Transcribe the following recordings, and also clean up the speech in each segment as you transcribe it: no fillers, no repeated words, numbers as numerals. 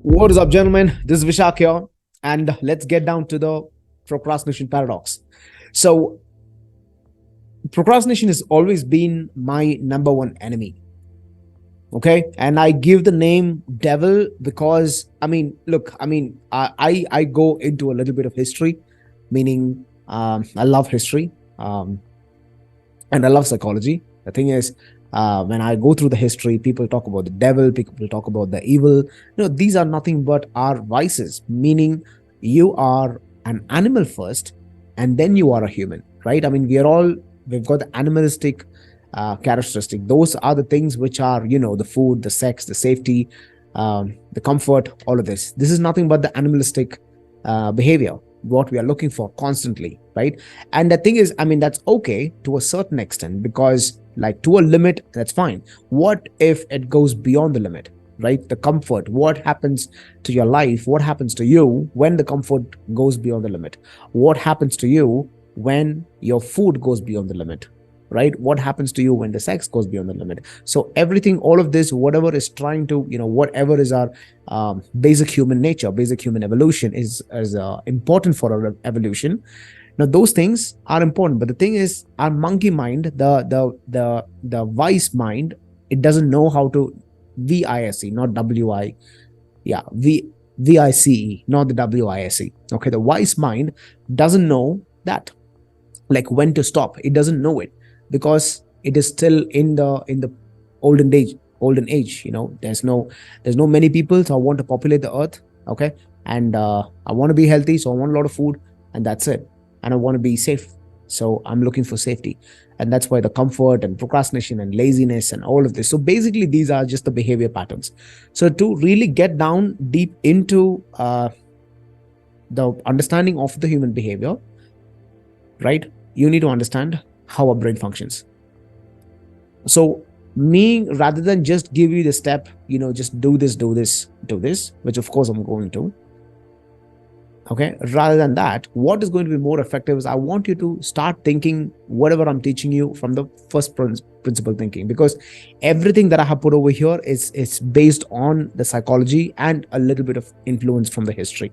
What is up, gentlemen? This is Vishak here, and let's get down to the procrastination paradox. So, procrastination has always been my number one enemy. Okay, and I give the name devil because I go into a little bit of history, meaning I love history and I love psychology. The thing is, when I go through the history, people talk about the devil, people talk about the evil. These are nothing but our vices, meaning you are an animal first and then you are a human, right? I mean, we've got the animalistic characteristic. Those are the things which are, the food, the sex, the safety, the comfort, all of this. This is nothing but the animalistic behavior, what we are looking for constantly, right? And the thing is, that's okay to a certain extent, because like to a limit, that's fine. What if it goes beyond the limit, right? The comfort, what happens to your life, what happens to you when the comfort goes beyond the limit? What happens to you when your food goes beyond the limit, right? What happens to you when the sex goes beyond the limit? So everything, all of this, whatever is trying to, whatever is our basic human nature, basic human evolution is important for our evolution. Now those things are important, but the thing is, our monkey mind, the wise mind, it doesn't know how to vice, not wi, yeah, vice, not the wise. Okay, the wise mind doesn't know that, like when to stop. It doesn't know it because it is still in the olden age. There's no many people, so I want to populate the earth. Okay, and I want to be healthy, so I want a lot of food, and that's it. And I want to be safe, so I'm looking for safety. And that's why the comfort and procrastination and laziness and all of this. So basically, these are just the behavior patterns. So to really get down deep into the understanding of the human behavior, right, you need to understand how our brain functions. So me, rather than just give you the step, just do this, which of course I'm going to. Okay, rather than that, what is going to be more effective is I want you to start thinking whatever I'm teaching you from the first principle thinking, because everything that I have put over here is based on the psychology and a little bit of influence from the history.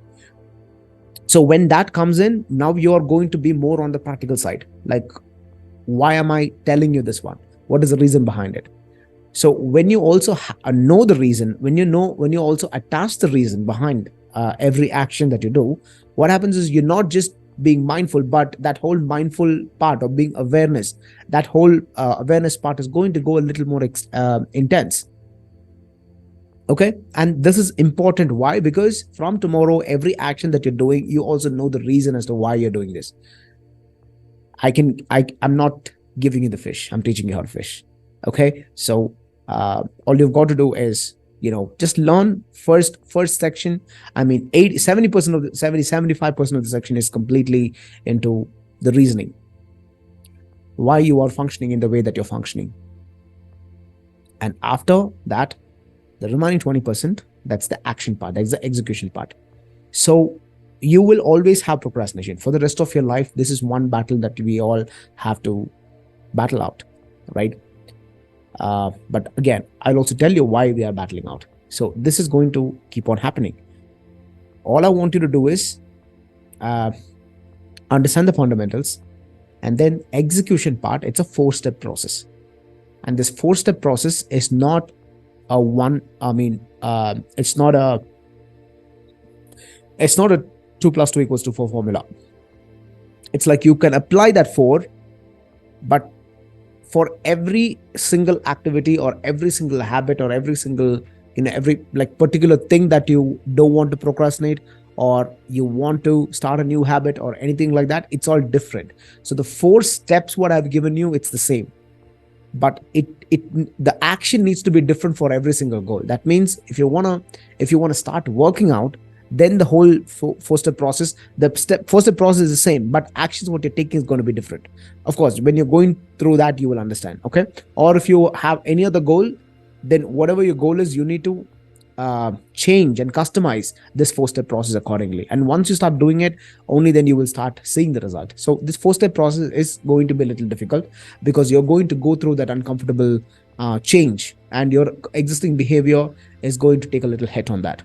So when that comes in, now you are going to be more on the practical side. Like, why am I telling you this one? What is the reason behind it? So when you also know the reason, when you also attach the reason behind every action that you do, what happens is you're not just being mindful, but that whole mindful part of being awareness, that whole awareness part is going to go a little more intense. Okay, and this is important. Why? Because from tomorrow, every action that you're doing, you also know the reason as to why you're doing this. I'm not giving you the fish, I'm teaching you how to fish. Okay, so all you've got to do is just learn first section. 70% of the 75% of the section is completely into the reasoning, why you are functioning in the way that you're functioning. And after that, the remaining 20%, that's the action part, that's the execution part. So you will always have procrastination for the rest of your life. This is one battle that we all have to battle out, right? But again, I'll also tell you why we are battling out. So this is going to keep on happening. All I want you to do is understand the fundamentals, and then execution part. It's a 4-step process, and this 4-step process is not a one. It's not a 2 + 2 = 4 formula. It's like you can apply that 4, but for every single activity or every single habit or every single, every particular thing that you don't want to procrastinate, or you want to start a new habit or anything like that, it's all different. So the 4 steps, what I've given you, it's the same, but the action needs to be different for every single goal. That means if you want to start working out, then the whole 4-step process, the 4-step process is the same, but actions what you're taking is going to be different. Of course, when you're going through that, you will understand. Okay, or if you have any other goal, then whatever your goal is, you need to change and customize this 4-step process accordingly. And once you start doing it, only then you will start seeing the result. So this 4-step process is going to be a little difficult, because you're going to go through that uncomfortable change, and your existing behavior is going to take a little hit on that.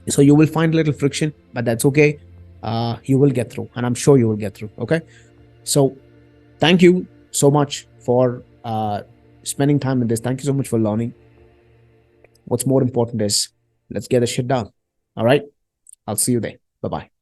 So you will find a little friction, but that's okay. You will get through, and I'm sure you will get through. Okay. So thank you so much for spending time in this. Thank you so much for learning. What's more important is let's get the shit done. All right. I'll see you there. Bye bye.